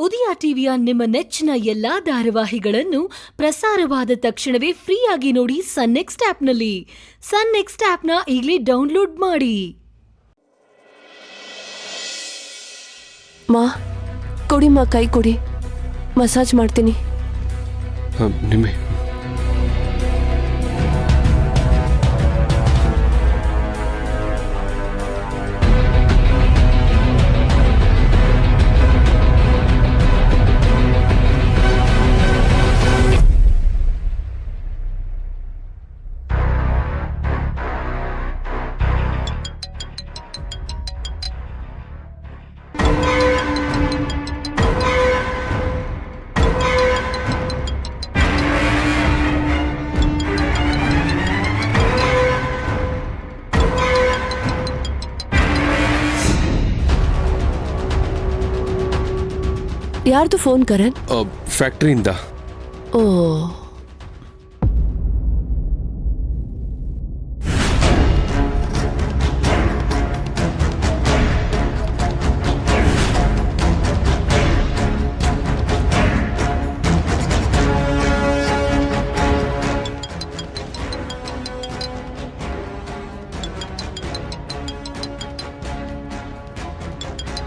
ಉದಯ ಟಿವಿಯ ನಿಮ್ಮ ನೆಚ್ಚಿನ ಎಲ್ಲಾ ಧಾರಾವಾಹಿಗಳನ್ನು ಪ್ರಸಾರವಾದ ತಕ್ಷಣವೇ ಫ್ರೀಯಾಗಿ ನೋಡಿ ಸನ್ ನೆಕ್ಸ್ಟ್ ಆಪ್ನಲ್ಲಿ. ಸನ್ ನೆಕ್ಸ್ಟ್ ಆಪ್ನ ಈಗಲೇ ಡೌನ್ಲೋಡ್ ಮಾಡಿ. ಮಾ ಕೊಡಿಮ್ಮ, ಕೈ ಕೊಡಿ, ಮಸಾಜ್ ಮಾಡ್ತೀನಿ. ನಿಮ್ಮೆ ಯಾರ್ದು ಫೋನ್ ಕರಣ್? ಫ್ಯಾಕ್ಟ್ರಿಯಿಂದ. ಓ,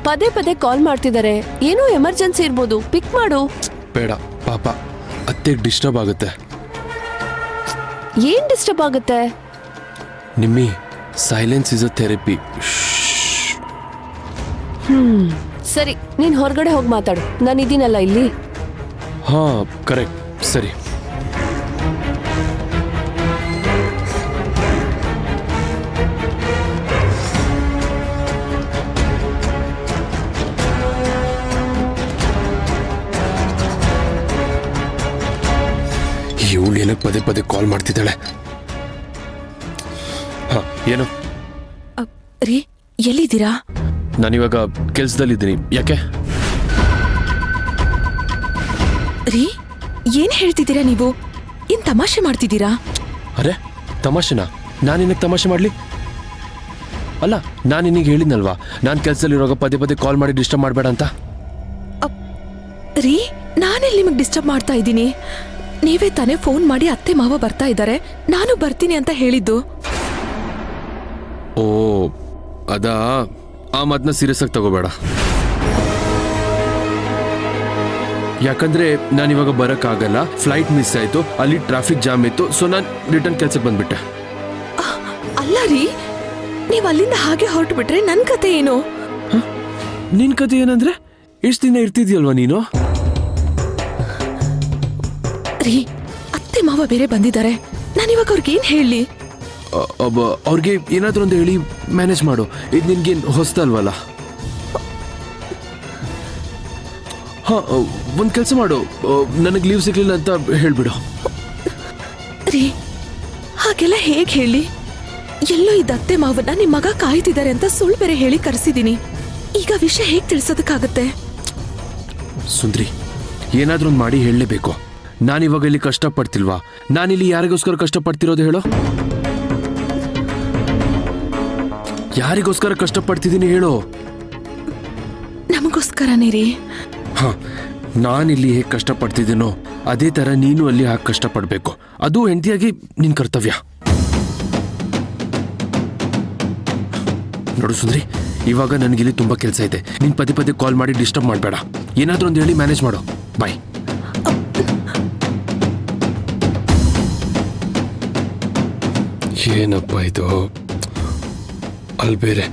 ಪದೇ ಪದೇ ಕಾಲ್ ಮಾಡ್ತಿದ್ದಾರೆ. ಏನೋ ಎಮರ್ಜೆನ್ಸಿ ಇರ್ಬೋದು, ಪಿಕ್ ಮಾಡು. ಬೇಡ ಪಾಪ, ಅತ್ತೆಗೆ ಡಿಸ್ಟರ್ಬ್ ಆಗುತ್ತೆ. ಏನ್ ಡಿಸ್ಟರ್ಬ್ ಆಗುತ್ತೆ? Nimmi, silence is a therapy. ಸರಿ, ನೀನ್ ಹೊರಗಡೆ ಹೋಗಿ ಮಾತಾಡು, ನಾನಿದ್ದೀನಲ್ಲ ಇಲ್ಲಿ. ಹಾ, ಕರೆಕ್ಟ್, ಸರಿ. ಇವಳು ಏನಕ್ಕೆ ಪದೇ ಪದೇ ಕಾಲ್ ಮಾಡ್ತಿದ್ದಾಳೆ? ಹಾ, ಏನು? ರೀ, ಎಲ್ಲಿದ್ದೀರಾ? ನಾನಿವಾಗ ಕೆಲ್ಸದಲ್ಲಿದ್ದೀನಿ. ಯಾಕೆ? ರೀ, ಏನ್ ಹೇಳ್ತಿದ್ದೀರಾ ನೀವು? ಏನ್ ತಮಾಷೆ ಮಾಡ್ತಿದ್ದೀರಾ? ಅರೆ, ತಮಾಷೆನಾ? ನಾನಿನ್ನಕ್ಕೆ ತಮಾಷೆ ಮಾಡ್ಲಿ? ಅಲ್ಲ, ನಾನು ನಿನಗೆ ಹೇಳಿದ್ನಲ್ವಾ, ನಾನು ಕೆಲ್ಸದಲ್ಲಿರುವಾಗ ಪದೇ ಪದೇ ಕಾಲ್ ಮಾಡಿ ಡಿಸ್ಟರ್ಬ್ ಮಾಡಬೇಡ ಅಂತ. ರೀ, ನಾನೆಲ್ಲಿ ನಿಮಗೆ ಡಿಸ್ಟರ್ಬ್ ಮಾಡ್ತಾ ಇದ್ದೀನಿ? ನೀವೇ ತಾನೇ ಫೋನ್ ಮಾಡಿ ಅತ್ತೆ ಮಾವ ಬರ್ತಾ ಇದ್ದಾರೆ, ನಾನು ಬರ್ತೀನಿ ಅಂತ ಹೇಳಿದ್ದು. ಓ, ಅದಾ? ಆ ಮಾತನ್ನ ಸೀರಿಯಸ್ ಆಗಿ ತಗೋಬೇಡ. ಯಾಕಂದ್ರೆ ನಾನಿವಾಗ ಬರೋಕ್ಕಾಗಲ್ಲ, ಫ್ಲೈಟ್ ಮಿಸ್ ಆಯ್ತು, ಅಲ್ಲಿ ಟ್ರಾಫಿಕ್ ಜಾಮ್ ಇತ್ತು, ಸೊ ನಾನು ರಿಟರ್ನ್ ಕೆಲ್ಸಕ್ಕೆ ಬಂದ್ಬಿಟ್ಟೆ. ಅಲ್ಲ ರೀ, ನೀವು ಅಲ್ಲಿಂದ ಹಾಗೆ ಹೊರಟು ಬಿಟ್ರೆ ನನ್ನ ಕತೆ ಏನು? ನಿನ್ ಕತೆ ಏನಂದ್ರೆ, ಎಷ್ಟು ದಿನ ಇರ್ತಿದ್ಯಲ್ವಾ ನೀನು? ರೀ, ಅತ್ತೆ ಮಾವ ಬೇರೆ ಬಂದಿದ್ದಾರೆ, ನಾನಿವಾಗ ಅವ್ರಿಗೆ ಏನ್ ಹೇಳಿ? ಅವ್ರಿಗೆ ಏನಾದ್ರೂ ಒಂದು ಹೇಳಿ ಮ್ಯಾನೇಜ್ ಮಾಡು. ಇದು ನಿನ್ಗೇನು ಹೊಸ್ತಲ್ವಲ್ಲ? ಹಾ, ಒಂದು ಕೆಲಸ ಮಾಡು, ನನಗೆ ಲೀವ್ ಸಿಗ್ಲಿಲ್ಲ ಅಂತ ಹೇಳ್ಬಿಡು. ರೀ, ಹಾಗೆಲ್ಲ ಹೇಗೆ ಹೇಳಿ? ಎಲ್ಲೋ ಇದ್ದ ಅತ್ತೆ ಮಾವನ್ನ ನಿಮ್ ಮಗ ಕಾಯ್ತಿದ್ದಾರೆ ಅಂತ ಸುಳ್ಳು ಬೇರೆ ಹೇಳಿ ಕರೆಸಿದೀನಿ. ಈಗ ವಿಷಯ ಹೇಗೆ ತಿಳಿಸೋದಕ್ಕಾಗತ್ತೆ? ಸುಂದ್ರಿ, ಏನಾದ್ರೂ ಒಂದು ಮಾಡಿ ಹೇಳಲೇಬೇಕು. ನಾನಿವಾಗ ಇಲ್ಲಿ ಕಷ್ಟಪಡ್ತಿಲ್ವಾ? ನಾನಿಲ್ಲಿ ಯಾರಿಗೋಸ್ಕರ ಕಷ್ಟಪಡ್ತಿರೋದು ಹೇಳೋ? ಯಾರಿಗೋಸ್ಕರ ಕಷ್ಟಪಡ್ತಿದ್ದೀನಿ ಹೇಳೋ? ನಮಗೋಸ್ಕರನೇ ರೀ. ಹಾ, ನಾನಿಲ್ಲಿ ಹೇಗೆ ಕಷ್ಟಪಡ್ತಿದ್ದೀನೋ ಅದೇ ಥರ ನೀನು ಅಲ್ಲಿ ಹಾಗೆ ಕಷ್ಟಪಡಬೇಕು. ಅದು ಹೆಂಡತಿಯಾಗಿ ನಿನ್ನ ಕರ್ತವ್ಯ. ನೋಡು ಸುಂದ್ರಿ, ಇವಾಗ ನನಗಿಲ್ಲಿ ತುಂಬ ಕೆಲಸ ಇದೆ. ನೀನು ಪದೇ ಪದೇ ಕಾಲ್ ಮಾಡಿ ಡಿಸ್ಟರ್ಬ್ ಮಾಡಬೇಡ. ಏನಾದರೂ ಒಂದು ಹೇಳಿ ಮ್ಯಾನೇಜ್ ಮಾಡು. ಬಾಯ್. ಏನಪ್ಪ ಇದು? ಅಲ್ಲಿ ಬೇರೆ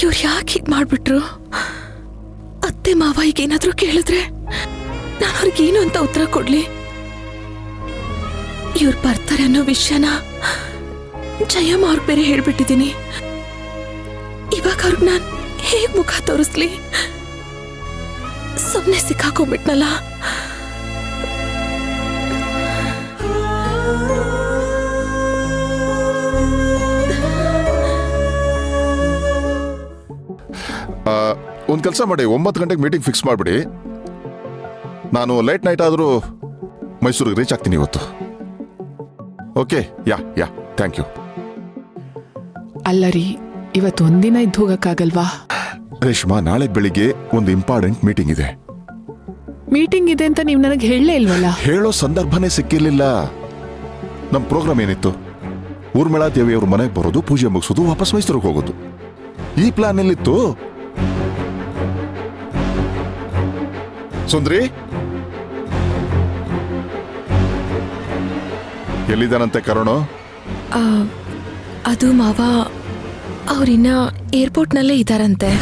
ಇವ್ರು ಯಾಕೆ ಹೀಗೆ ಮಾಡ್ಬಿಟ್ರು? ಅತ್ತೆ ಮಾವ ಈಗ ಏನಾದ್ರೂ ಕೇಳಿದ್ರೆ ನಾನು ಅವ್ರಿಗೇನು ಅಂತ ಉತ್ತರ ಕೊಡ್ಲಿ? ಇವ್ರು ಬರ್ತಾರೆ ಅನ್ನೋ ವಿಷಯನ ಜಯಮ್ಮ ಅವ್ರಿಗೆ ಬೇರೆ ಹೇಳ್ಬಿಟ್ಟಿದ್ದೀನಿ. ಇವಾಗ ಅವ್ರಿಗೆ ನಾನು ಹೇಗೆ ಮುಖ ತೋರಿಸ್ಲಿ? ಸುಮ್ಮನೆ ಸಿಕ್ಕಾಕೊಂಡ್ಬಿಟ್ನಲ್ಲ. ಒಂದು ಕೆಲಸ ಮಾಡಿ, 9 ಗಂಟೆಗೆ ಮೀಟಿಂಗ್ ಫಿಕ್ಸ್ ಮಾಡಿಬಿಡಿ. ನಾನು ಲೇಟ್ ನೈಟ್ ಆದರೂ ಮೈಸೂರಿಗೆ ರೀಚ್ ಆಗ್ತೀನಿ ಇವತ್ತು. Okay, yeah thank you. ಅಲ್ಲ ರೀ, ಇವತ್ತು ಒಂದಿನ ಇದ್ದು ಹೋಗಕ್ಕಾಗಲ್ವಾ? ರೇಷ್ಮಾ, ನಾಳೆ ಬೆಳಿಗ್ಗೆ ಒಂದು ಇಂಪಾರ್ಟೆಂಟ್ ಮೀಟಿಂಗ್ ಇದೆ. ಮೀಟಿಂಗ್ ಇದೆ ಅಂತ ನೀವು ನನಗೆ ಹೇಳಲೇ ಇಲ್ವಲ್ಲ? ಹೇಳೋ ಸಂದರ್ಭನೇ ಸಿಕ್ಕಿರ್ಲಿಲ್ಲ. ನಮ್ಮ ಪ್ರೋಗ್ರಾಮ್ ಏನಿತ್ತು? ಊರ್ಮಿಳಾ ದೇವಿಯವ್ರ ಮನೆಗೆ ಬರೋದು, ಪೂಜೆ ಮುಗಿಸೋದು, ವಾಪಸ್ ಮೈಸೂರಿಗೆ ಹೋಗೋದು. ಈ ಪ್ಲಾನ್ ಎಲ್ಲಿತ್ತು? ಸುಂದ್ರಿ ಎಲ್ಲಿದ್ದಾನಂತೆ ಕರುಣು? ಅದು ಮಾವ, ಅವ್ರಿನ್ನ ಏರ್ಪೋರ್ಟ್ನಲ್ಲೇ ಇದ್ದಾರಂತೆ.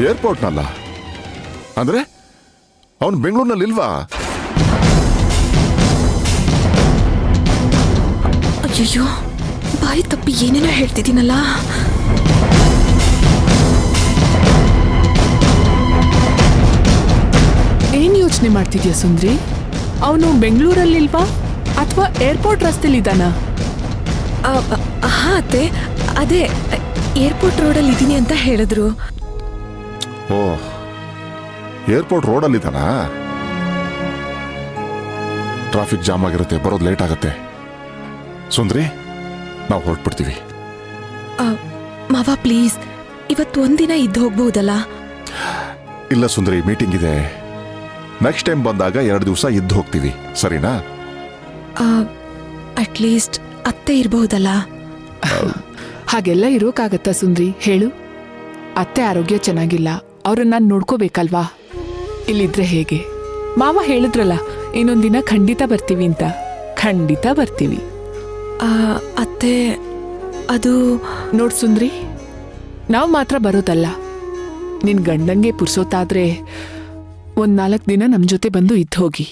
ಏರ್ಪೋರ್ಟ್ನಲ್ಲ ಅಂದ್ರೆ ಅವನು ಬೆಂಗಳೂರಿನಲ್ಲಿ ಇಲ್ವಾ? ಅಯ್ಯೋ, ಬಾಯಿ ತಪ್ಪಿ ಏನೇನೋ ಹೇಳ್ತಿದ್ದೀನಲ್ಲ. ಏನ್ ಯೋಚನೆ ಮಾಡ್ತಿದ್ಯಾ ಸುಂದ್ರಿ? ಅವನು ಬೆಂಗಳೂರಲ್ಲಿಲ್ವಾ ಅಥವಾ ಏರ್ಪೋರ್ಟ್ ರಸ್ತೆಲಿದ್ದಾನ? ಹಾ ಅತ್ತೆ, ಅದೇ ಏರ್ಪೋರ್ಟ್ ರೋಡಲ್ಲಿ ಇದ್ದೀನಿ ಅಂತ ಹೇಳಿದ್ರು. ಓ, ಏರ್ಪೋರ್ಟ್ ರೋಡಲ್ಲಿದ್ದಾನಾ? ಟ್ರಾಫಿಕ್ ಜಾಮ್ ಆಗಿರುತ್ತೆ, ಬರೋದು ಲೇಟ್ ಆಗುತ್ತೆ. ಸುಂದ್ರಿ, ನಾವು ಹೊರಟ್ಬಿಡ್ತೀವಿ. ಮಾವ ಪ್ಲೀಸ್, ಇವತ್ತು ಒಂದಿನ ಇದ್ದು ಹೋಗ್ಬಹುದಲ್ಲ? ಇಲ್ಲ ಸುಂದ್ರಿ, ಮೀಟಿಂಗ್ ಇದೆ. ನೆಕ್ಸ್ಟ್ ಟೈಮ್ ಬಂದಾಗ 2 ದಿವಸ ಇದ್ದು ಹೋಗ್ತೀವಿ, ಸರಿನಾ? ಅಟ್ಲೀಸ್ಟ್ ಅತ್ತೆ ಇರಬಹುದಲ್ಲ? ಹಾಗೆಲ್ಲ ಇರೋಕ್ಕಾಗತ್ತಾ ಸುಂದ್ರಿ ಹೇಳು? ಅತ್ತೆ ಆರೋಗ್ಯ ಚೆನ್ನಾಗಿಲ್ಲ, ಅವ್ರನ್ನ ನಾನು ನೋಡ್ಕೋಬೇಕಲ್ವಾ? ಇಲ್ಲಿದ್ರೆ ಹೇಗೆ? ಮಾವ ಹೇಳಿದ್ರಲ್ಲ ಇನ್ನೊಂದಿನ ಖಂಡಿತ ಬರ್ತೀವಿ ಅಂತ. ಖಂಡಿತ ಬರ್ತೀವಿ. ಅತ್ತೆ, ಅದು ನೋಡ್ ಸುಂದ್ರಿ, ನಾವು ಮಾತ್ರ ಬರೋದಲ್ಲ, ನಿನ್ ಗಂಡಂಗೆ ಪುರ್ಸೋತಾದ್ರೆ 4 ದಿನ ನಮ್ ಜೊತೆ ಬಂದು ಇದ್ದು ಹೋಗಿ.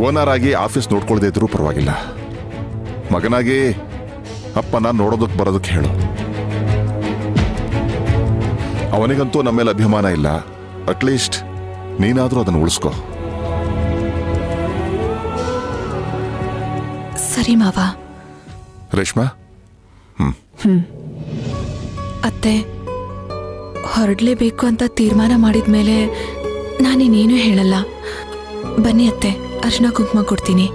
ಓನರ್ ಆಗಿ ಆಫೀಸ್ ನೋಡ್ಕೊಳ್ದೇ ಇದ್ರೂ ಪರವಾಗಿಲ್ಲ, ಮಗನಾಗಿ ಅಪ್ಪನ ನೋಡೋದಕ್ಕೆ ಬರೋದಕ್ಕೆ ಹೇಳು. ಅವನಿಗಂತೂ ನಮ್ಮ ಮೇಲೆ ಅಭಿಮಾನ ಇಲ್ಲ, ಅಟ್ಲೀಸ್ಟ್ ನೀನಾದ್ರೂ ಅದನ್ನು ಉಳಿಸ್ಕೋ. ಸರಿ ಮಾವ. ರೇಷ್ಮಾ, ಅತ್ತೆ, ಹೊರಡ್ಲೇಬೇಕು ಅಂತ ತೀರ್ಮಾನ ಮಾಡಿದ್ಮೇಲೆ ನಾನಿನ್ನೇನು ಹೇಳಲ್ಲ. ಬನ್ನಿ ಅತ್ತೆ, ಅರ್ಶಿನ ಕುಂಕುಮ ಕೊಡ್ತೀನಿ.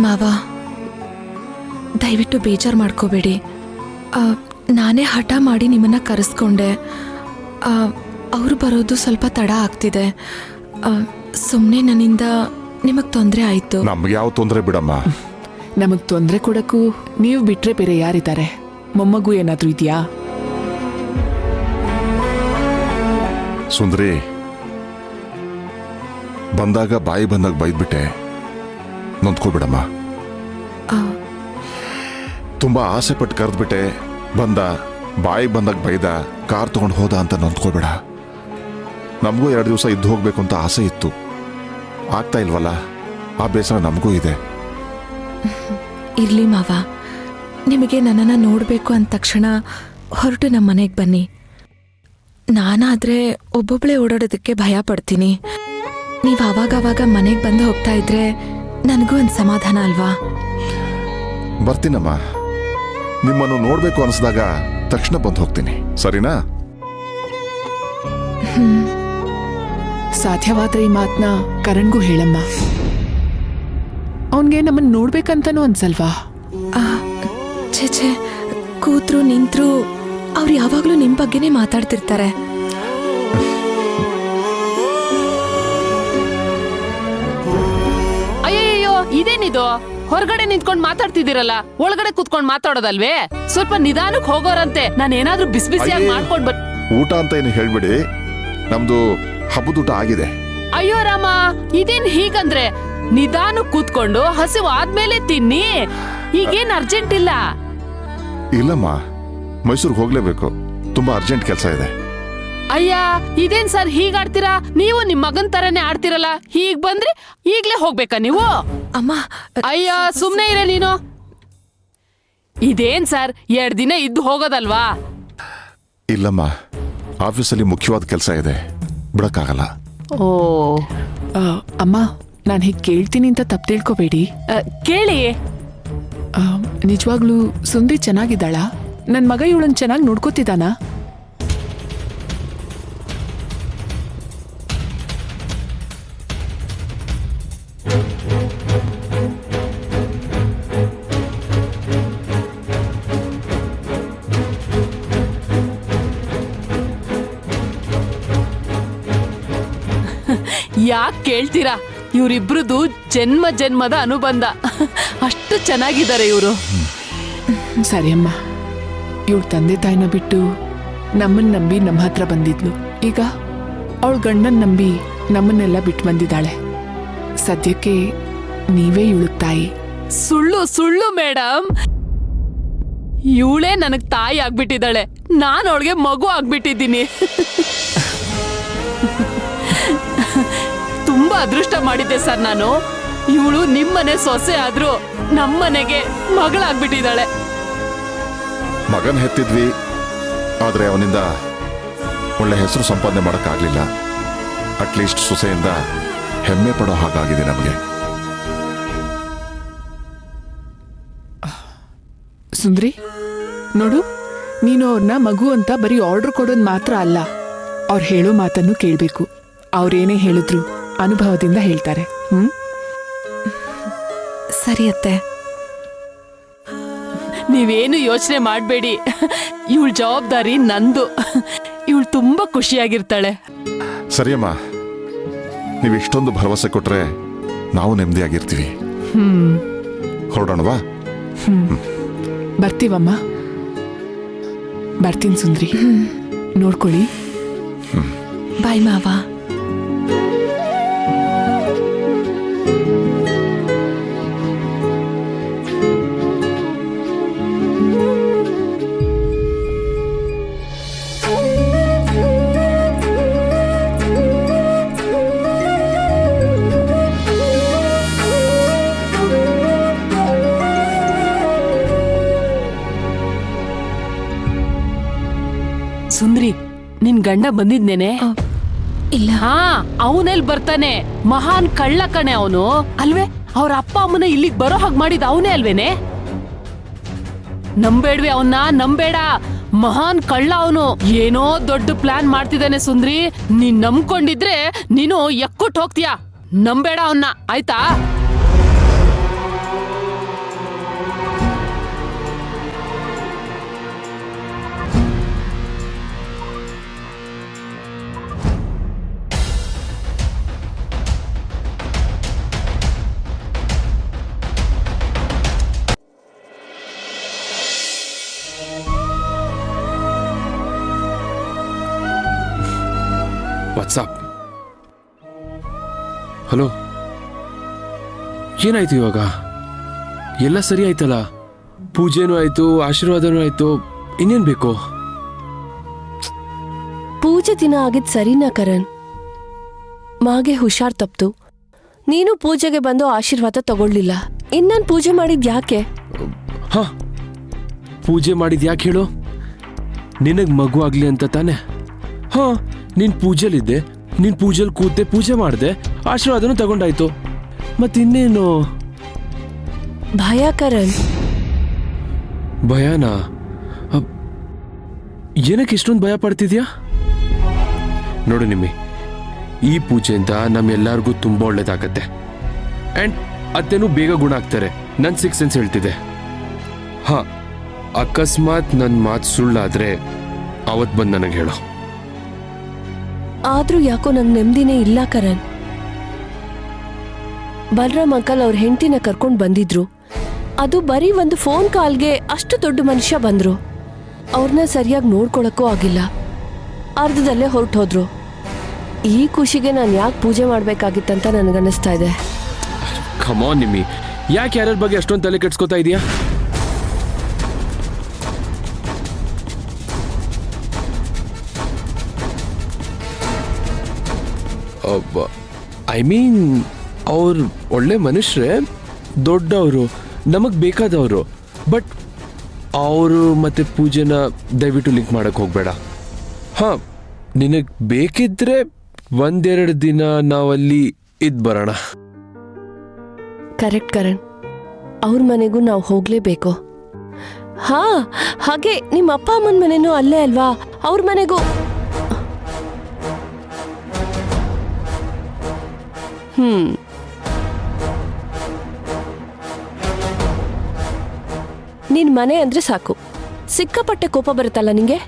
ಮಾವ, ದಯವಿಟ್ಟು ಬೇಜಾರು ಮಾಡ್ಕೋಬೇಡಿ. ನಾನೇ ಹಠ ಮಾಡಿ ನಿಮ್ಮನ್ನ ಕರೆಸ್ಕೊಂಡೆ. ಅವರು ಬರೋದು ಸ್ವಲ್ಪ ತಡ ಆಗ್ತಿದೆ. ಸುಮ್ಮನೆ ನನ್ನಿಂದ ನಿಮಗೆ ತೊಂದರೆ ಆಯಿತು. ನಮ್ಗೆ ಯಾವ ತೊಂದರೆ ಬಿಡಮ್ಮ. ನಮಗ್ ತೊಂದರೆ ಕೊಡಕ್ಕೂ ನೀವು ಬಿಟ್ರೆ ಬೇರೆ ಯಾರಿದ್ದಾರೆ? ಮೊಮ್ಮಗು ಏನಾದ್ರೂ ಇದೆಯಾ? ಸುಂದ್ರಿ, ಬಂದಾಗ ಬಾಯಿ ಬಂದಾಗ ಬೈದ್ಬಿಟ್ಟೆ, ನೊಂದ್ಕೊಬಿಡಮ್ಮ. ತುಂಬಾ ಆಸೆ ಪಟ್ಟು ಕರೆದ್ಬಿಟ್ಟೆ, ಬಂದ ಬಾಯಿ ಬಂದಾಗ ಬೈದ, ಕಾರ್ ತಗೊಂಡು ಹೋದ ಅಂತ ನೊಂದ್ಕೊಬೇಡ. ನಮಗೂ 2 ದಿವಸ ಇದ್ದು ಹೋಗ್ಬೇಕು ಅಂತ ಆಸೆ ಇತ್ತು, ಆಗ್ತಾ ಇಲ್ವಲ್ಲ, ಆ ಬೇಸರ ನಮಗೂ ಇದೆ. ಇರ್ಲಿ ಮಾವ, ನಿಮಗೆ ನನ್ನನ್ನು ನೋಡಬೇಕು ಅಂದ ತಕ್ಷಣ ಹೊರಟು ನಮ್ಮ ಮನೆಗೆ ಬನ್ನಿ. ನಾನಾದ್ರೆ ಒಬ್ಬೊಬ್ಬಳೇ ಓಡಾಡೋದಕ್ಕೆ ಭಯ ಪಡ್ತೀನಿ. ನೀವು ಆವಾಗವಾಗ ಮನೆಗೆ ಬಂದು ಹೋಗ್ತಾ ಇದ್ರೆ ನನಗೂ ಒಂದು ಸಮಾಧಾನ ಅಲ್ವಾ? ಬರ್ತೀನಮ್ಮ, ನಿಮ್ಮನ್ನು ನೋಡ್ಬೇಕು ಅನಿಸಿದಾಗ ತಕ್ಷಣ ಬಂದು ಹೋಗ್ತೀನಿ, ಸರಿನಾ? ಸಾಧ್ಯವಾದ್ರೆ ಈ ಮಾತನ್ನ ಕರಣ್ಗೂ ಹೇಳಮ್ಮ. ಅವನ್ಗೆ ನಮ್ಮನ್ನ ನೋಡ್ಬೇಕಂತನೂ ಅನ್ಸಲ್ವಾ? ಛೇ, ಕೂತ್ರು ನಿಂತ್ರು ಅವ್ರು ಯಾವಾಗ್ಲೂ ನಿಮ್ ಬಗ್ಗೆನೇ ಮಾತಾಡ್ತಿರ್ತಾರೆ. ಅಯ್ಯಯ್ಯೋ, ಇದೇನಿದು? ಹೊರಗಡೆ ನಿಂತ್ಕೊಂಡ್ ಮಾತಾಡ್ತಿದ್ದೀರಲ್ಲ, ಒಳಗಡೆ ಕುತ್ಕೊಂಡ್ ಮಾತಾಡೋದಲ್ವೇ? ಸ್ವಲ್ಪ ನಿಧಾನಕ್ಕೆ ಹೋಗೋರಂತೆ. ನಾನು ಏನಾದ್ರೂ ಬಿಸಿ ಬಿಸಿಯಾಗಿ ಮಾಡ್ಕೊಂಡ್ ಊಟ ಅಂತ ಏನು ಹೇಳ್ಬಿಡಿ, ನಮ್ದು ಹಬ್ಬದೂಟ ಆಗಿದೆ. ಅಯ್ಯೋ ರಾಮ, ಇದೇನ್ ಹೀಗಂದ್ರೆ? ನಿಧಾನಕ್ಕೆ ಕೂತ್ಕೊಂಡು ಹಸಿವು ಆದ್ಮೇಲೆ ತಿನ್ನಿ, ಈಗೇನ್ ಅರ್ಜೆಂಟ್ ಇಲ್ಲ. ಇಲ್ಲಮ್ಮ, ಮೈಸೂರಿಗೆ ಹೋಗ್ಲೇಬೇಕು, ತುಂಬಾ ಅರ್ಜೆಂಟ್ ಕೆಲಸ ಇದೆ. ಅಯ್ಯ ಇದೇನ್ ಸರ್ ಹೀಗಾಡ್ತೀರಾ? ನೀವು ನಿಮ್ ಮಗನ್ ತರನೇ ಆಡ್ತಿರಲ್ಲ. ಹೀಗ್ ಬಂದ್ರಿ ಈಗ್ಲೇ ಹೋಗ್ಬೇಕಾ ನೀವು? ಅಮ್ಮ ಅಯ್ಯ ಸುಮ್ನೆ ಇರ ನೀನು. ಇದೇನ್ ಸರ್ 2 ದಿನ ಇದ್ದು ಹೋಗೋದಲ್ವಾ? ಇಲ್ಲಮ್ಮ, ಆಫೀಸಲ್ಲಿ ಮುಖ್ಯವಾದ ಕೆಲಸ ಇದೆ, ಬಿಡಕ್ಕಾಗಲ್ಲ. ಓ ಅಮ್ಮ, ನಾನು ಹೀಗೆ ಕೇಳ್ತೀನಿ ಅಂತ ತಪ್ಪು ತಿಳ್ಕೊಬೇಡಿ. ಕೇಳಿ. ನಿಜವಾಗ್ಲೂ ಸುಂದ್ರಿ ಚೆನ್ನಾಗಿದ್ದಾಳ? ನನ್ನ ಮಗ ಇವಳನ್ನ ಚೆನ್ನಾಗಿ ನೋಡ್ಕೋತಿದ್ದಾನಾ? ಯಾಕೆ ಕೇಳ್ತೀರಾ? ಇವರಿಬ್ರದು ಜನ್ಮ ಜನ್ಮದ ಅನುಬಂಧ. ಅಷ್ಟು ಚೆನ್ನಾಗಿದ್ದಾರೆ ಇವರು. ಸರಿ ಅಮ್ಮ, ಇವಳ ತಂದೆ ತಾಯಿನ ಬಿಟ್ಟು ನಮ್ಮನ್ನ ನಂಬಿ ನಮ್ಮ ಹತ್ರ ಬಂದಿದ್ಲು. ಈಗ ಅವಳ ಗಂಡನ್ ನಂಬಿ ನಮ್ಮನ್ನೆಲ್ಲ ಬಿಟ್ಟು ಬಂದಿದ್ದಾಳೆ. ಸದ್ಯಕ್ಕೆ ನೀವೇ ಇವಳು ತಾಯಿ. ಸುಳ್ಳು ಸುಳ್ಳು ಮೇಡಮ್. ಇವಳೇ ನನಗ್ ತಾಯಿ ಆಗ್ಬಿಟ್ಟಿದ್ದಾಳೆ. ನಾನು ಅವಳಿಗೆ ಮಗು ಆಗ್ಬಿಟ್ಟಿದ್ದೀನಿ. ತುಂಬಾ ಅದೃಷ್ಟ ಮಾಡಿದ್ದೆ ಸರ್ ನಾನು. ಇವಳು ನಿಮ್ಮನೆ ಸೊಸೆ ಆದ್ರೂ ನಮ್ಮನೆಗೆ ಮಗಳಾಗ್ಬಿಟ್ಟಿದ್ದಾಳೆ. ಮಗನ ಹೆತ್ತಿದ್ವಿ, ಆದರೆ ಅವನಿಂದ ಒಳ್ಳೆ ಹೆಸರು ಸಂಪಾದನೆ ಮಾಡೋಕ್ಕಾಗಲಿಲ್ಲ. ಅಟ್ಲೀಸ್ಟ್ ಸೊಸೆಯಿಂದ ಹೆಮ್ಮೆ ಪಡೋ ಹಾಗಾಗಿದೆ ನಮಗೆ. ಸುಂದ್ರಿ, ನೋಡು, ನೀನು ಅವ್ರನ್ನ ಮಗು ಅಂತ ಬರೀ ಆರ್ಡರ್ ಕೊಡೋದು ಮಾತ್ರ ಅಲ್ಲ, ಅವ್ರು ಹೇಳೋ ಮಾತನ್ನು ಕೇಳಬೇಕು. ಅವ್ರೇನೇ ಹೇಳಿದ್ರು ಅನುಭವದಿಂದ ಹೇಳ್ತಾರೆ. ಸರಿ ಅತ್ತೆ. ನೀವೇನು ಯೋಚನೆ ಮಾಡಬೇಡಿ. ಇವಳ ಜವಾಬ್ದಾರಿ ನಂದು. ಇವಳು ತುಂಬಾ ಖುಷಿಯಾಗಿರ್ತಾಳೆ. ಸರಿಯಮ್ಮ, ನೀವು ಇಷ್ಟೊಂದು ಭರವಸೆ ಕೊಟ್ರೆ ನಾವು ನೆಮ್ಮದಿಯಾಗಿರ್ತೀವಿ. ಹೊರಡೋಣವಾ? ಬರ್ತೀವಮ್ಮ. ಬರ್ತೀನಿ ಸುಂದ್ರಿ, ನೋಡ್ಕೊಳ್ಳಿ. ಬಾಯ್ ಮಾವ. ಸುಂದ್ರಿ, ನಿನ್ ಗಂಡ ಬಂದಿದ್ನೇನೆ? ಇಲ್ಲ. ಹಾ, ಅವನೆಲ್ ಬರ್ತಾನೆ? ಮಹಾನ್ ಕಳ್ಳ ಕಣೆ ಅವನು, ಅಲ್ವೇ? ಅವ್ರ ಅಪ್ಪ ಅಮ್ಮನ ಇಲ್ಲಿಗೆ ಬರೋ ಹಾಗೆ ಮಾಡಿದ ಅವನೇ ಅಲ್ವೇನೆ? ನಂಬೇಡ್ವೆ ಅವನ್ನ, ನಂಬೇಡ. ಮಹಾನ್ ಕಳ್ಳ ಅವನು. ಏನೋ ದೊಡ್ಡ ಪ್ಲಾನ್ ಮಾಡ್ತಿದ್ದಾನೆ ಸುಂದ್ರಿ. ನೀನ್ ನಂಬ್ಕೊಂಡಿದ್ರೆ ನೀನು ಎಕ್ಕುಟ್ ಹೋಗ್ತೀಯ. ನಂಬೇಡ ಅವನ್ನ, ಆಯ್ತಾ? ವಾಟ್ಸಾಪ್. ಹಲೋ, ಏನಾಯ್ತು ಇವಾಗ? ಎಲ್ಲ ಸರಿ ಆಯ್ತಲ್ಲ? ಪೂಜೆನೂ ಆಯ್ತು, ಆಶೀರ್ವಾದನೂ ಆಯ್ತು, ಇನ್ನೇನ್ ಬೇಕು? ಪೂಜೆ ದಿನ ಆಗಿದ್ ಸರಿನಾ ಕರಣ್? ಮಾಗೆ ಹುಷಾರ್ ತಪ್ತು. ನೀನು ಪೂಜೆಗೆ ಬಂದು ಆಶೀರ್ವಾದ ತಗೊಳ್ಳಿಲ್ಲ. ಇನ್ನನ್ ಪೂಜೆ ಮಾಡಿದ್ ಯಾಕೆ? ಹಾ, ಪೂಜೆ ಮಾಡಿದ್ ಯಾಕೆ ಹೇಳು? ನಿನಗ್ ಮಗು ಆಗ್ಲಿ ಅಂತ ತಾನೆ? ಹಾ, ನೀನ್ ಪೂಜೆಲಿದ್ದೆ, ನೀನ್ ಪೂಜೆಲ್ ಕೂತೆ, ಪೂಜೆ ಮಾಡ್ದೆ, ಆಶೀರ್ವಾದನೂ ತಗೊಂಡಾಯ್ತು. ಮತ್ತಿನ್ನೇನು ಭಯ ಕರಣ್. ಭಯನಾ? ಏನಕ್ಕೆ ಇಷ್ಟೊಂದು ಭಯ ಪಡ್ತಿದ್ಯಾ? ನೋಡು ನಿಮ್ಮಿ, ಈ ಪೂಜೆಯಿಂದ ನಮ್ಮೆಲ್ಲರಿಗೂ ತುಂಬಾ ಒಳ್ಳೇದಾಗತ್ತೆ. ಅಂಡ್ ಅತ್ತೇನು ಬೇಗ ಗುಣ ಆಗ್ತಾರೆ. ನನ್ 6th ಸೆನ್ಸ್ ಹೇಳ್ತಿದೆ. ಹಾ, ಅಕಸ್ಮಾತ್ ನನ್ನ ಮಾತು ಸುಳ್ಳಾದ್ರೆ ಅವತ್ ಬಂದು ನನಗೆ ಹೇಳು. ಆದ್ರೂ ಯಾಕೋ ನಂಗೆ ನೆಮ್ಮದಿನೇ ಇಲ್ಲ ಕರಣ್. ಬಲರಾಮ್ ಅಂಕಲ್ ಅವ್ರ ಹೆಂಡತಿನ ಕರ್ಕೊಂಡ್ ಬಂದಿದ್ರು. ಅದು ಬರೀ ಒಂದು ಫೋನ್ ಕಾಲ್ಗೆ ಅಷ್ಟು ದೊಡ್ಡ ಮನುಷ್ಯ ಬಂದ್ರು. ಅವ್ರನ್ನ ಸರಿಯಾಗಿ ನೋಡ್ಕೊಳಕ್ಕೂ ಆಗಿಲ್ಲ. ಅರ್ಧದಲ್ಲೇ ಹೊರಟೋದ್ರು. ಈ ಖುಷಿಗೆ ನಾನು ಯಾಕೆ ಪೂಜೆ ಮಾಡ್ಬೇಕಾಗಿತ್ತಂತ ನನಗನ್ನಿಸ್ತಾ ಇದೆ. ಕಮಾನ್ ನಿಮ್ಮಿ, ಯಾಕೆ ಯಾರ್ಯಾರ ಬಗ್ಗೆ ಅಷ್ಟೊಂದು ತಲೆ ಕೆಡ್ಸ್ಕೊತಾ ಇದೀಯಾ? ಐ ಮೀನ್ ಅವ್ರು ಒಳ್ಳೆ ಮನುಷ್ಯರೇ, ದೊಡ್ಡವರು, ನಮಗೆ ಬೇಕಾದವರು. ಬಟ್ ಅವರು ಮತ್ತು ಪೂಜೆನ ದಯವಿಟ್ಟು ಲಿಂಕ್ ಮಾಡೋಕ್ಕೆ ಹೋಗಬೇಡ. ಹಾಂ, ನಿನಗೆ ಬೇಕಿದ್ರೆ 1-2 ದಿನ ನಾವಲ್ಲಿ ಇದ್ದು ಬರೋಣ. ಕರೆಕ್ಟ್ ಕರಣ್, ಅವ್ರ ಮನೆಗೂ ನಾವು ಹೋಗ್ಲೇಬೇಕು. ಹಾ, ಹಾಗೆ ನಿಮ್ಮ ಅಪ್ಪ ಅಮ್ಮನ ಮನೆನೂ ಅಲ್ಲೇ ಅಲ್ವಾ, ಅವ್ರ ಮನೆಗೂ. ನಿನ್ ಮನೆ ಅಂದ್ರೆ ಸಾಕು, ಸಿಕ್ಕಾಪಟ್ಟೆ ಕೋಪ ಬರುತ್ತಲ್ಲ ನಿಂಗೆ.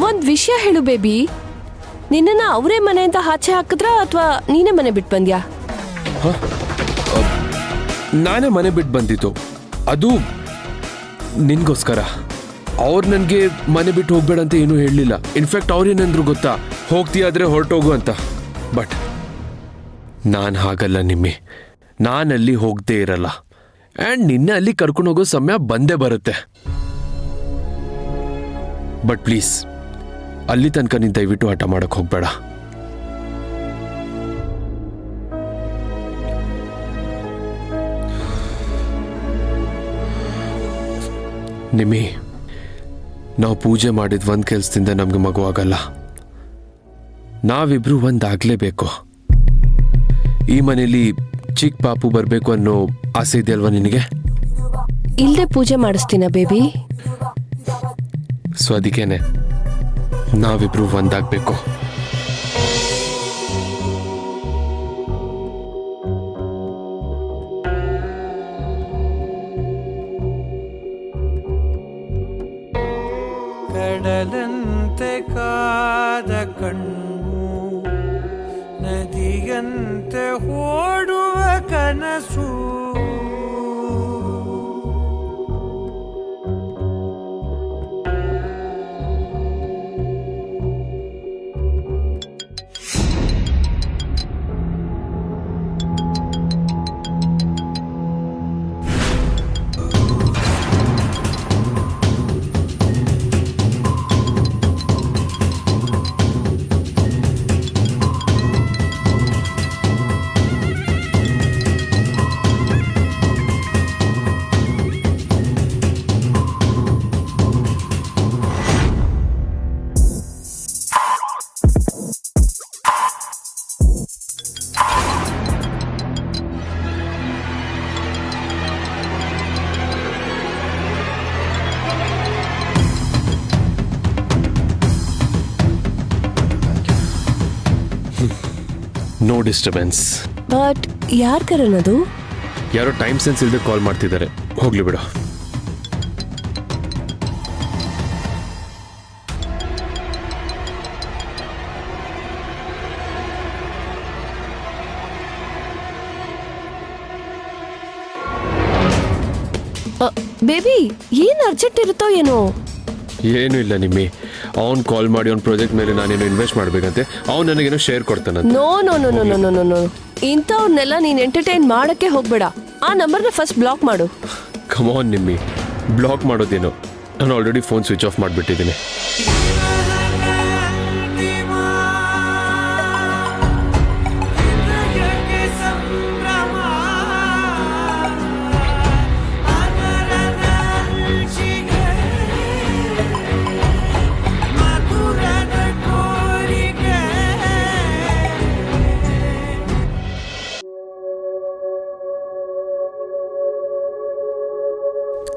ಒಂದ್ ವಿಷಯ ಹೇಳು ಬೇಬಿ, ನಿನ್ನನ್ನ ಅವರೇ ಮನೆಯಿಂದ ಆಚೆ ಹಾಕಿದ್ರ ಅಥವಾ ನೀನೇ ಮನೆ ಬಿಟ್ಟು ಬಂದ್ಯಾ? ನಾನೇ ಮನೆ ಬಿಟ್ಟು ಬಂದಿದ್ದು, ಅದು ನಿನ್ಗೋಸ್ಕರ. ಅವ್ರು ನನಗೆ ಮನೆ ಬಿಟ್ಟು ಹೋಗ್ಬೇಡ ಅಂತ ಏನೂ ಹೇಳಲಿಲ್ಲ. ಇನ್ಫ್ಯಾಕ್ಟ್ ಅವ್ರೇನಂದ್ರು ಗೊತ್ತಾ, ಹೋಗ್ತೀಯಾದ್ರೆ ಹೊರಟೋಗು ಅಂತ. ಬಟ್ ನಾನು ಹಾಗಲ್ಲ ನಿಮ್ಮಿ, ನಾನಲ್ಲಿ ಹೋಗದೇ ಇರಲ್ಲ. ಆ್ಯಂಡ್ ನಿನ್ನೆ ಅಲ್ಲಿ ಕರ್ಕೊಂಡು ಹೋಗೋ ಸಮಯ ಬಂದೇ ಬರುತ್ತೆ. ಬಟ್ ಪ್ಲೀಸ್, ಅಲ್ಲಿ ತನಕ ನೀನು ದಯವಿಟ್ಟು ಹಠ ಮಾಡಕ್ಕೆ ಹೋಗಬೇಡ. ನಿಮ್ಮಿ, ನಾವು ಪೂಜೆ ಮಾಡಿದ ಒಂದು ಕೆಲಸದಿಂದ ನಮಗೆ ಮಗು ಆಗಲ್ಲ. ನಾವಿಬ್ರು ಒಂದಾಗಲೇಬೇಕು. ಈ ಮನೇಲಿ ಚಿಕ್ಕ ಪಾಪು ಬರಬೇಕು ಅನ್ನೋ ಆಸೆ ಇದೆಯಲ್ವಾ ನಿನಗೆ? ಇಲ್ಲದೆ ಪೂಜೆ ಮಾಡಿಸ್ತೀನ ಬೇಬಿ? ಸೊ ಅದಕ್ಕೇನೆ ನಾವಿಬ್ರು ಒಂದಾಗಬೇಕು. ಕಡಲಂತೆ ಕಾದ ಕಣ್ಣು, ನದಿಯಂತೆ ಓಡುವ ಕನಸು, ನೋ ಡಿಸ್ಟರ್ಬೆನ್ಸ್. ಬಟ್ ಯಾರ್ ಕರಣ್ ಅದು? ಯಾರೋ ಟೈಮ್ ಸೆನ್ಸ್ ಇಲ್ಲದೆ ಕಾಲ್ ಮಾಡ್ತಿದ್ದಾರೆ, ಹೋಗ್ಲಿ ಬಿಡು. ಬೇಬಿ, ಏನ್ ಅರ್ಜೆಂಟ್ ಇರುತ್ತೋ ಏನೋ? ಏನೂ ಇಲ್ಲ ನಿಮ್ಮಿ, ಅವ್ನು ಕಾಲ್ ಮಾಡಿ ಅವ್ನ ಪ್ರಾಜೆಕ್ಟ್ ಮೇಲೆ ನಾನೇನು ಇನ್ವೆಸ್ಟ್ ಮಾಡ್ಬೇಕಂತೆ, ಅವ್ನು ನನಗೇನೋ ಶೇರ್ ಕೊಡ್ತಾನಂತೆ. No no no no no no no, ಇಂಥವ್ರನ್ನೆಲ್ಲ ನೀನ್ ಎಂಟರ್ಟೈನ್ ಮಾಡಕ್ಕೆ ಹೋಗ್ಬೇಡ. ಆ ನಂಬರ್ನ ಫಸ್ಟ್ ಬ್ಲಾಕ್ ಮಾಡು. ಕಮ್ ಆನ್ ನಿಮ್ಮಿ, ಬ್ಲಾಕ್ ಮಾಡೋದೇನು? ನಾನು ಆಲ್ರೆಡಿ ಫೋನ್ ಸ್ವಿಚ್ ಆಫ್ ಮಾಡಿಬಿಟ್ಟಿದ್ದೀನಿ.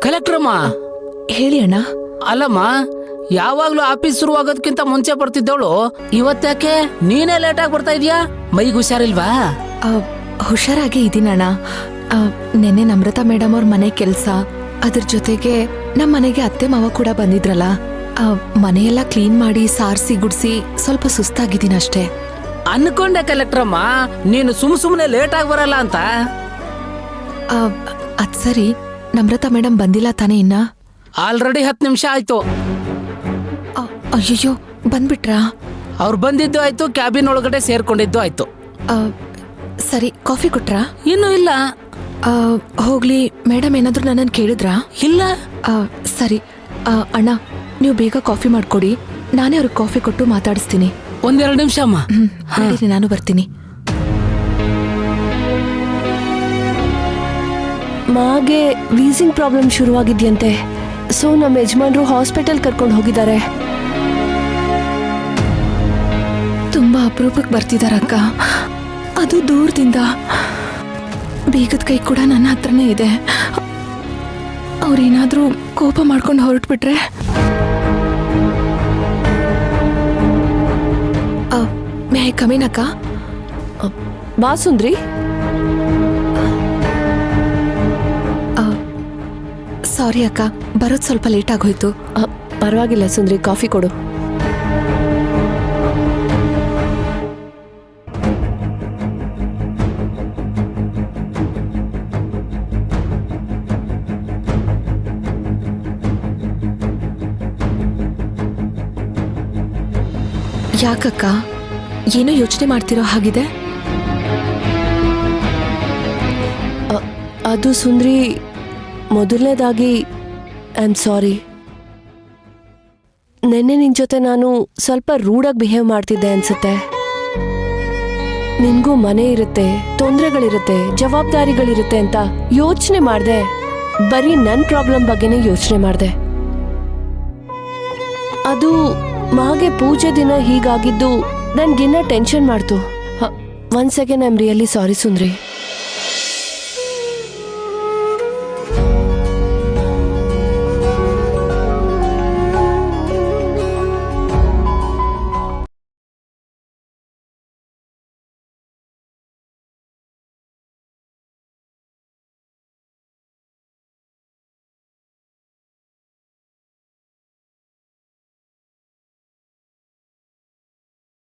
ಕಲೆಕ್ಟ್ರಮ್ಮ, ಹೇಳಿ ಅಣ್ಣ. ಅಲ್ಲಮ್ಮ, ಯಾವಾಗ್ಲೂ ಆಫೀಸ್ ಶುರುವಾಗೋದಕ್ಕಿಂತ ಮುಂಚೆ ಬರ್ತಿದ್ದವಳು ಇವತ್ತ್ಯಾಕೆ ನೀನೇ ಲೇಟಾಗಿ ಬರ್ತಾ ಇದೀಯಾ? ಮೈಗೆ ಹುಷಾರಿಲ್ವಾ? ಹುಷಾರಾಗಿ ಇದೀನಣ್ಣ. ನೆನ್ನೆ ನಮ್ರತಾ ಮೇಡಮ್ ಅವ್ರ ಮನೆ ಕೆಲಸ, ಅದ್ರ ಜೊತೆಗೆ ನಮ್ಮ ಮನೆಗೆ ಅತ್ತೆ ಮಾವ ಕೂಡ ಬಂದಿದ್ರಲ್ಲ, ಮನೆಯೆಲ್ಲ ಕ್ಲೀನ್ ಮಾಡಿ ಸಾರಿಸಿ ಗುಡಿಸಿ ಸ್ವಲ್ಪ ಸುಸ್ತಾಗಿದ್ದೀನಿ ಅಷ್ಟೇ. ಅನ್ಕೊಂಡೆ ಕಲೆಕ್ಟ್ರಮ್ಮ, ನೀನು ಸುಮ್ಮನೆ ಲೇಟಾಗಿ ಬರಲ್ಲ ಅಂತ. ಅದ್ ಸರಿ, ನಮ್ರತಾ ಮೇಡಮ್ ಬಂದಿಲ್ಲ ತಾನೇ ಇನ್ನ? ಆಲ್ರೆಡಿ 10 ನಿಮಿಷ ಆಯ್ತು. ಅಯ್ಯಯ್ಯೋ, ಬಂದ್ಬಿಟ್ರಾ? ಅವ್ರು ಬಂದಿದ್ದು ಆಯ್ತು, ಕ್ಯಾಬಿನ್ ಒಳಗಡೆ ಸೇರ್ಕೊಂಡಿದ್ದು ಆಯ್ತು. ಸರಿ, ಕಾಫಿ ಕೊಟ್ರಾ? ಇನ್ನೂ ಇಲ್ಲ. ಹೋಗ್ಲಿ, ಮೇಡಮ್ ಏನಾದ್ರೂ ನನ್ನನ್ನು ಕೇಳಿದ್ರಾ? ಇಲ್ಲ. ಸರಿ ಅಣ್ಣ, ನೀವು ಬೇಗ ಕಾಫಿ ಮಾಡ್ಕೊಡಿ, ನಾನೇ ಅವ್ರಿಗೆ ಕಾಫಿ ಕೊಟ್ಟು ಮಾತಾಡಿಸ್ತೀನಿ. ಒಂದೆರಡು ನಿಮಿಷ ಅಮ್ಮ. ನಡೀರಿ, ನಾನು ಬರ್ತೀನಿ. ಮಾಗೆ ವೀಸಿಂಗ್ ಪ್ರಾಬ್ಲಮ್ ಶುರುವಾಗಿದ್ಯಂತೆ. ಸೊ ನಮ್ಮ ಯಜಮಾನ್ರು ಹಾಸ್ಪಿಟಲ್ ಕರ್ಕೊಂಡು ಹೋಗಿದ್ದಾರೆ. ತುಂಬಾ ಅಪರೂಪಕ್ಕೆ ಬರ್ತಿದಾರಕ್ಕ, ಅದು ದೂರದಿಂದ. ಬೀಗದ ಕೈ ಕೂಡ ನನ್ನ ಹತ್ರನೇ ಇದೆ. ಅವ್ರೇನಾದ್ರೂ ಕೋಪ ಮಾಡ್ಕೊಂಡು ಹೊರಟ್ಬಿಟ್ರೆ ಮೇ ಐ ಕಮ್ ಇನ್ ಅಕ್ಕ? ಬಾ ಸುಂದ್ರಿ. ಸಾರಿ ಅಕ್ಕ, ಬರೋದು ಸ್ವಲ್ಪ ಲೇಟ್ ಆಗೋಯ್ತು. ಪರವಾಗಿಲ್ಲ ಸುಂದ್ರಿ, ಕಾಫಿ ಕೊಡು. ಯಾಕಕ್ಕ, ಏನೋ ಯೋಚನೆ ಮಾಡ್ತಿರೋ ಹಾಗಿದೆ? ಅದು ಸುಂದ್ರಿ, ಮೊದಲನೇದಾಗಿ ಐ ಆಮ್ ಸಾರಿ. ನೆನ್ನೆ ನಿನ್ ಜೊತೆ ನಾನು ಸ್ವಲ್ಪ ರೂಡಾಗಿ ಬಿಹೇವ್ ಮಾಡ್ತಿದ್ದೆ ಅನ್ಸುತ್ತೆ. ನಿನ್ಗೂ ಮನೆ ಇರುತ್ತೆ, ತೊಂದರೆಗಳಿರುತ್ತೆ, ಜವಾಬ್ದಾರಿಗಳಿರುತ್ತೆ ಅಂತ ಯೋಚನೆ ಮಾಡ್ದೆ. ಬರೀ ನನ್ನ ಪ್ರಾಬ್ಲಮ್ ಬಗ್ಗೆನೇ ಯೋಚನೆ ಮಾಡ್ದೆ. ಅದು ಮಾಗೆ ಪೂಜೆ ದಿನ ಹೀಗಾಗಿದ್ದು ನನ್ಗಿನ್ನ ಟೆನ್ಷನ್ ಮಾಡ್ತು. Once again I am really sorry Sundri.